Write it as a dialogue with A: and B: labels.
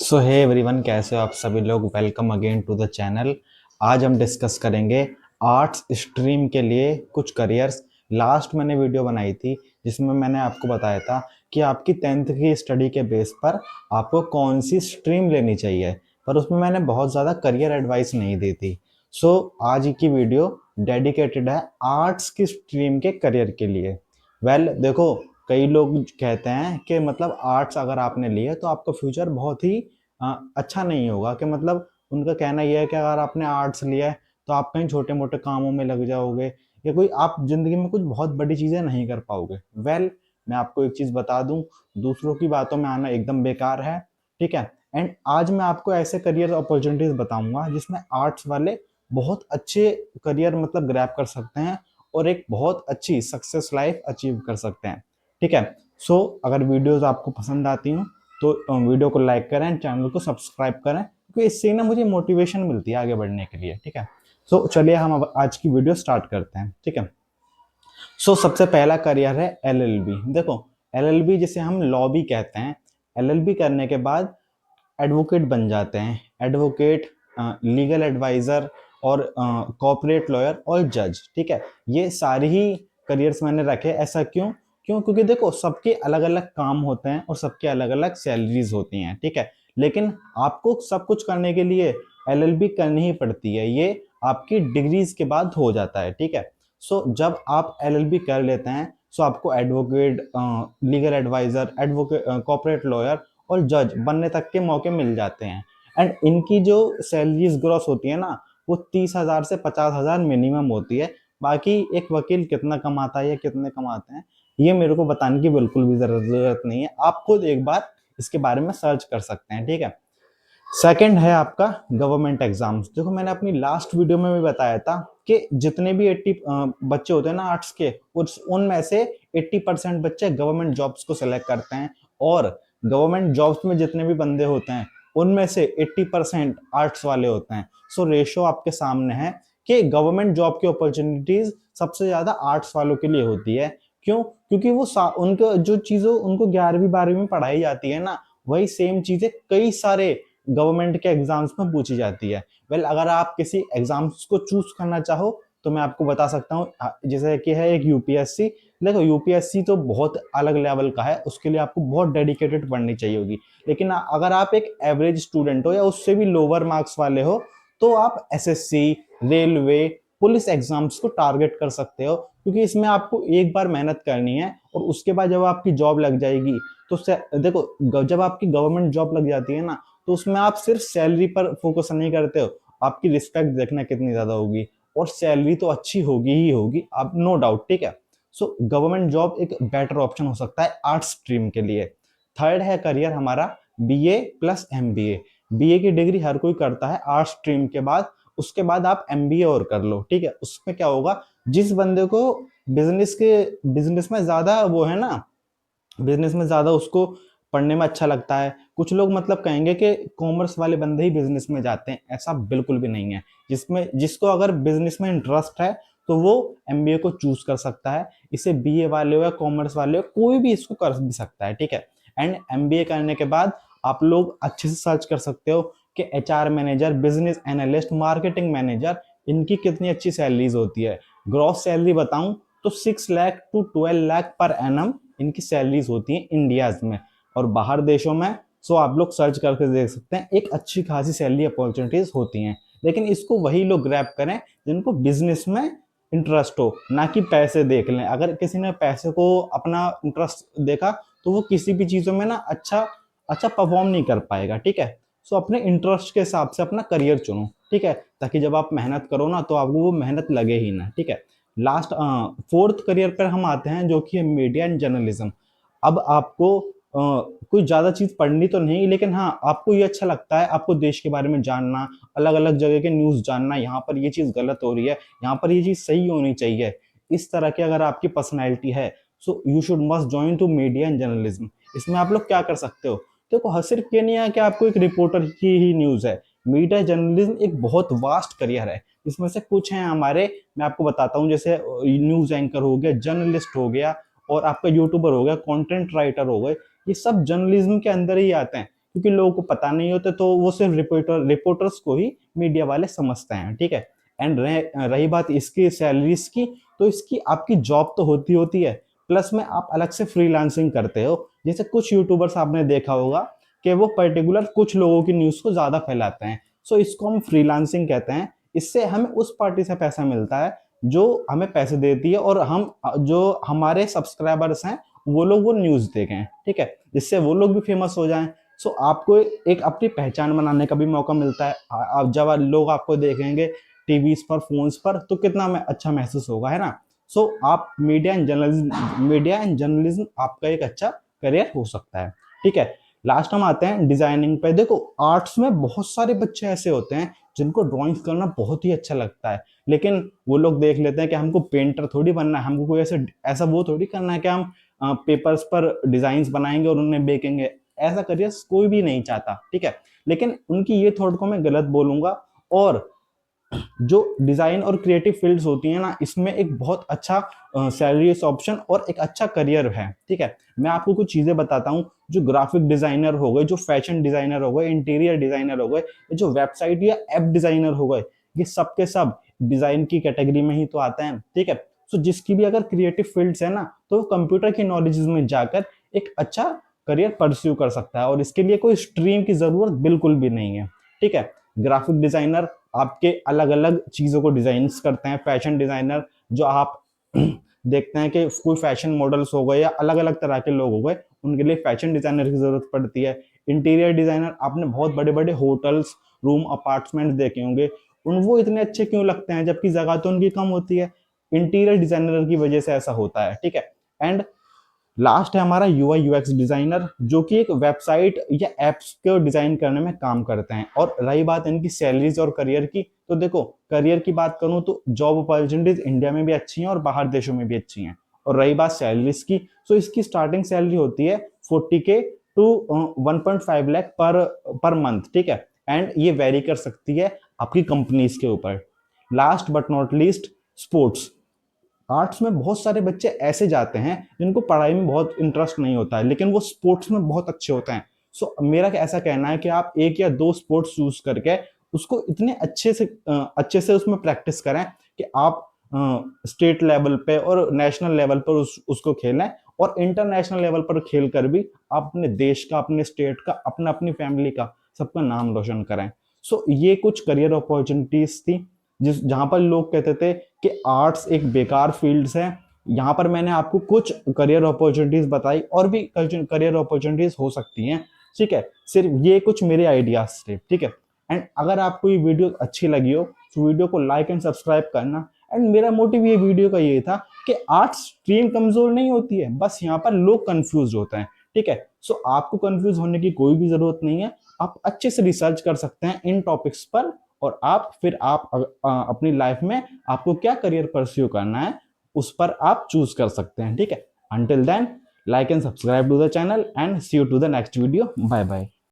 A: सो hey everyone, कैसे हो आप सभी लोग। Welcome again to the channel. आज हम डिस्कस करेंगे आर्ट्स स्ट्रीम के लिए कुछ करियर्स। लास्ट मैंने वीडियो बनाई थी जिसमें मैंने आपको बताया था कि आपकी 10th की स्टडी के बेस पर आपको कौन सी स्ट्रीम लेनी चाहिए, पर उसमें मैंने बहुत ज़्यादा करियर एडवाइस नहीं दी थी। सो आज की वीडियो डेडिकेटेड है आर्ट्स की स्ट्रीम के करियर के लिए। देखो, कई लोग कहते हैं कि मतलब आर्ट्स अगर आपने लिए तो आपका फ्यूचर बहुत ही अच्छा नहीं होगा। कि मतलब उनका कहना यह है कि अगर आपने आर्ट्स लिया है तो आप कहीं छोटे मोटे कामों में लग जाओगे या कोई आप जिंदगी में कुछ बहुत बड़ी चीजें नहीं कर पाओगे। मैं आपको एक चीज बता दूं, दूसरों की बातों में आना एकदम बेकार है। ठीक है। एंड आज मैं आपको ऐसे करियर अपॉर्चुनिटीज बताऊंगा जिसमें आर्ट्स वाले बहुत अच्छे करियर मतलब ग्रैब कर सकते हैं और एक बहुत अच्छी सक्सेस लाइफ अचीव कर सकते हैं। ठीक है। अगर वीडियोस आपको पसंद आती हूँ तो वीडियो को लाइक करें, चैनल को सब्सक्राइब करें, क्योंकि इससे ना मुझे मोटिवेशन मिलती है आगे बढ़ने के लिए। ठीक है। चलिए हम अब आज की वीडियो स्टार्ट करते हैं। ठीक है। सबसे पहला करियर है एलएलबी। देखो, एलएलबी जिसे हम लॉ भी कहते हैं, एलएलबी करने के बाद एडवोकेट बन जाते हैं। एडवोकेट, लीगल एडवाइजर और कॉर्पोरेट लॉयर और जज। ठीक है। ये सारी ही करियर्स मैंने रखे। ऐसा क्यों? क्योंकि देखो, सबके अलग अलग काम होते हैं और सबके अलग अलग सैलरीज होती हैं। ठीक है। लेकिन आपको सब कुछ करने के लिए एलएलबी करनी ही पड़ती है। ये आपकी डिग्रीज के बाद हो जाता है। ठीक है। जब आप एलएलबी कर लेते हैं आपको advocate, legal adviser, advocate, corporate lawyer और जज बनने तक के मौके मिल जाते हैं। एंड इनकी जो सैलरीज ग्रॉस होती है ना, वो 30,000 से 50,000 मिनिमम होती है। बाकी एक वकील कितना कमाता है या कितने कमाते हैं, ये मेरे को बताने की बिल्कुल भी जरूरत नहीं है। आप खुद एक बार इसके बारे में सर्च कर सकते हैं। ठीक है। सेकंड है आपका गवर्नमेंट एग्जाम्स। देखो, मैंने अपनी लास्ट वीडियो में भी बताया था कि जितने भी 80 बच्चे होते हैं ना आर्ट्स के, उनमें से 80% बच्चे गवर्नमेंट जॉब्स को सिलेक्ट करते हैं। और गवर्नमेंट जॉब्स में जितने भी बंदे होते हैं उनमें से 80% आर्ट्स वाले होते हैं। रेशो आपके सामने है कि गवर्नमेंट जॉब की अपॉर्चुनिटीज सबसे ज्यादा आर्ट्स वालों के लिए होती है। क्यों? क्योंकि वो उनको जो चीजों उनको 11वीं 12वीं में पढ़ाई जाती है ना, वही सेम चीजें कई सारे गवर्नमेंट के एग्जाम्स में पूछी जाती है। अगर आप किसी एग्जाम्स को चूज करना चाहो तो मैं आपको बता सकता हूँ, जैसे कि है एक यूपीएससी। देखो, यूपीएससी तो बहुत अलग लेवल का है, उसके लिए आपको बहुत डेडिकेटेड पढ़नी चाहिए होगी। लेकिन अगर आप एक एवरेज स्टूडेंट हो या उससे भी लोअर मार्क्स वाले हो तो आप एसएससी, रेलवे, पुलिस एग्जाम्स को टारगेट कर सकते हो, क्योंकि इसमें आपको एक बार मेहनत करनी है और उसके बाद जब आपकी जॉब लग जाएगी तो देखो, जब आपकी गवर्नमेंट जॉब लग जाती है ना, तो उसमें आप सिर्फ सैलरी पर फोकस नहीं करते हो, आपकी रिस्पेक्ट देखना कितनी ज्यादा होगी और सैलरी तो अच्छी होगी ही होगी, आप नो डाउट। ठीक है। गवर्नमेंट जॉब एक बेटर ऑप्शन हो सकता है आर्ट्स स्ट्रीम के लिए। थर्ड है करियर हमारा बीए प्लस एमबीए। बीए की डिग्री हर कोई करता है आर्ट्स स्ट्रीम के बाद, उसके बाद आप एमबीए और कर लो। ठीक है। उसमें क्या होगा, जिस बंदे को बिजनेस में ज्यादा वो है ना, बिजनेस में ज्यादा उसको पढ़ने में अच्छा लगता है। कुछ लोग मतलब कहेंगे कि कॉमर्स वाले बंदे ही बिजनेस में जाते हैं, ऐसा बिल्कुल भी नहीं है। जिसको अगर बिजनेस में इंटरेस्ट है तो वो एमबीए को चूज कर सकता है। इसे बीए वाले हो या कॉमर्स वाले हो, कोई भी इसको कर भी सकता है। ठीक है। एंड एमबीए करने के बाद आप लोग अच्छे से सर्च कर सकते हो कि HR manager, business analyst, marketing manager, इनकी कितनी अच्छी सैलरीज होती है। ग्रॉस सैलरी बताऊं तो 6 lakh to 12 lakh per annum इनकी सैलरीज होती हैं इंडियाज में। और बाहर देशों में आप लोग सर्च करके देख सकते हैं, एक अच्छी खासी सैलरी अपॉर्चुनिटीज होती हैं। लेकिन इसको वही लोग ग्रैब करें जिनको बिजनेस में इंटरेस्ट हो, ना कि पैसे देख लें। अगर किसी ने पैसे को अपना इंटरेस्ट देखा तो वो किसी भी चीजों में ना अच्छा अच्छा परफॉर्म नहीं कर पाएगा। ठीक है। अपने इंटरेस्ट के हिसाब से अपना करियर चुनो। ठीक है। ताकि जब आप मेहनत करो ना तो आपको वो मेहनत लगे ही ना। ठीक है। लास्ट फोर्थ करियर पर हम आते हैं जो कि है मीडिया एंड जर्नलिज्म। अब आपको कोई ज्यादा चीज पढ़नी तो नहीं, लेकिन हाँ, आपको ये अच्छा लगता है, आपको देश के बारे में जानना, अलग अलग जगह के न्यूज जानना, यहाँ पर ये चीज गलत हो रही है, यहाँ पर ये चीज सही होनी चाहिए, इस तरह की अगर आपकी पर्सनैलिटी है, you should must join to media and journalism. इसमें आप लोग क्या कर सकते हो? देखो, सिर्फ ये नहीं है कि आपको एक रिपोर्टर की ही न्यूज है। मीडिया जर्नलिज्म एक बहुत वास्ट करियर है। इसमें से कुछ हैं हमारे, मैं आपको बताता हूँ, जैसे न्यूज एंकर हो गया, जर्नलिस्ट हो गया, और आपका यूट्यूबर हो गया, कंटेंट राइटर हो गए, ये सब जर्नलिज्म के अंदर ही आते हैं। क्योंकि लोगों को पता नहीं होता, तो वो सिर्फ रिपोर्टर्स को ही मीडिया वाले समझते हैं, ठीक है। एंड रही बात इसकी सैलरीज की, तो इसकी आपकी जॉब तो होती होती है, प्लस में आप अलग से फ्रीलांसिंग करते हो। जैसे कुछ यूट्यूबर्स आपने देखा होगा कि वो पर्टिकुलर कुछ लोगों की न्यूज़ को ज़्यादा फैलाते हैं, सो इसको हम फ्रीलांसिंग कहते हैं। इससे हमें उस पार्टी से पैसा मिलता है जो हमें पैसे देती है, और हम जो हमारे सब्सक्राइबर्स हैं वो लोग वो न्यूज़ देखें, ठीक है, जिससे वो लोग भी फेमस हो जाएं। सो आपको एक अपनी पहचान बनाने का भी मौका मिलता है। अब जब लोग आपको देखेंगे टीवीज पर, फोन्स पर, तो कितना अच्छा महसूस होगा, है ना। सो आप मीडिया एंड जर्नलिज्म आपका एक अच्छा करियर हो सकता है, ठीक है। लास्ट हम आते हैं डिजाइनिंग पे। देखो, आर्ट्स में बहुत सारे बच्चे ऐसे होते हैं जिनको ड्राइंग्स करना बहुत ही अच्छा लगता है, लेकिन वो लोग देख लेते हैं कि हमको पेंटर थोड़ी बनना है, हमको कोई ऐसे ऐसा वो थोड़ी करना है कि हम पेपर्स पर डिजाइन बनाएंगे और उन्हें बेचेंगे। ऐसा करियर कोई भी नहीं चाहता, ठीक है। लेकिन उनकी ये थॉट को मैं गलत बोलूंगा। और जो डिजाइन और क्रिएटिव फील्ड्स होती हैं ना, इसमें एक बहुत अच्छा सैलरी ऑप्शन और एक अच्छा करियर है, ठीक है। मैं आपको कुछ चीजें बताता हूँ। जो ग्राफिक डिजाइनर हो गए, जो फैशन डिजाइनर हो गए, इंटीरियर डिजाइनर हो गए, जो वेबसाइट या ऐप डिजाइनर हो गए, ये सब के सब डिजाइन की कैटेगरी में ही तो आते हैं, ठीक है। सो जिसकी भी अगर क्रिएटिव फील्ड्स है ना, तो वो कंप्यूटर की नॉलेज में जाकर एक अच्छा करियर परस्यू कर सकता है, और इसके लिए कोई स्ट्रीम की जरूरत बिल्कुल भी नहीं है, ठीक है। ग्राफिक डिजाइनर आपके अलग अलग चीजों को डिजाइन करते हैं। फैशन डिजाइनर, जो आप देखते हैं कि कोई फैशन मॉडल्स हो गए या अलग अलग तरह के लोग हो गए, उनके लिए फैशन डिजाइनर की जरूरत पड़ती है। इंटीरियर डिजाइनर, आपने बहुत बड़े बड़े होटल्स, रूम, अपार्टमेंट देखे होंगे, उन वो इतने अच्छे क्यों लगते हैं जबकि जगह तो उनकी कम होती है? इंटीरियर डिजाइनर की वजह से ऐसा होता है, ठीक है। एंड लास्ट है हमारा यूआई यूएक्स डिजाइनर, जो कि एक वेबसाइट या एप्स को डिजाइन करने में काम करते हैं। और रही बात इनकी सैलरीज और करियर की, तो देखो, करियर की बात करूं तो जॉब अपॉर्चुनिटीज इंडिया में भी अच्छी हैं और बाहर देशों में भी अच्छी हैं। और रही बात सैलरीज की, तो इसकी स्टार्टिंग सैलरी होती है 40K to 1.5 lakh per month, ठीक है। एंड ये वेरी कर सकती है आपकी कंपनीज के ऊपर। Last but not least, sports. Arts में बहुत सारे बच्चे ऐसे जाते हैं जिनको पढ़ाई में बहुत इंटरेस्ट नहीं होता है, लेकिन वो स्पोर्ट्स में बहुत अच्छे होते हैं। सो मेरा ऐसा कहना है कि आप एक या दो स्पोर्ट्स चूज करके उसको इतने अच्छे से उसमें प्रैक्टिस करें कि आप स्टेट लेवल पे और नेशनल लेवल पर उसको खेलें, और इंटरनेशनल लेवल पर खेल कर भी आप अपने देश का, अपने स्टेट का, अपना, अपनी फैमिली का, सबका नाम रोशन करें। सो ये कुछ करियर अपॉर्चुनिटीज थी जिस जहां पर लोग कहते थे कि आर्ट्स एक बेकार फील्ड्स है। यहाँ पर मैंने आपको कुछ करियर अपॉर्चुनिटीज बताई, और भी करियर अपॉर्चुनिटीज हो सकती हैं, ठीक है। सिर्फ ये कुछ मेरे आइडियाज थे, ठीक है। एंड अगर आपको ये वीडियो अच्छी लगी हो तो वीडियो को लाइक एंड सब्सक्राइब करना। एंड मेरा मोटिव ये वीडियो का ये था कि आर्ट्स स्ट्रीम कमजोर नहीं होती है, बस यहाँ पर लोग कंफ्यूज होते हैं, ठीक है। सो आपको कंफ्यूज होने की कोई भी जरूरत नहीं है। आप अच्छे से रिसर्च कर सकते हैं इन टॉपिक्स पर, और आप अपनी लाइफ में आपको क्या करियर परस्यू करना है उस पर आप चूज कर सकते हैं, ठीक है। Until then, like and subscribe to the channel and see you to the next video. Bye bye.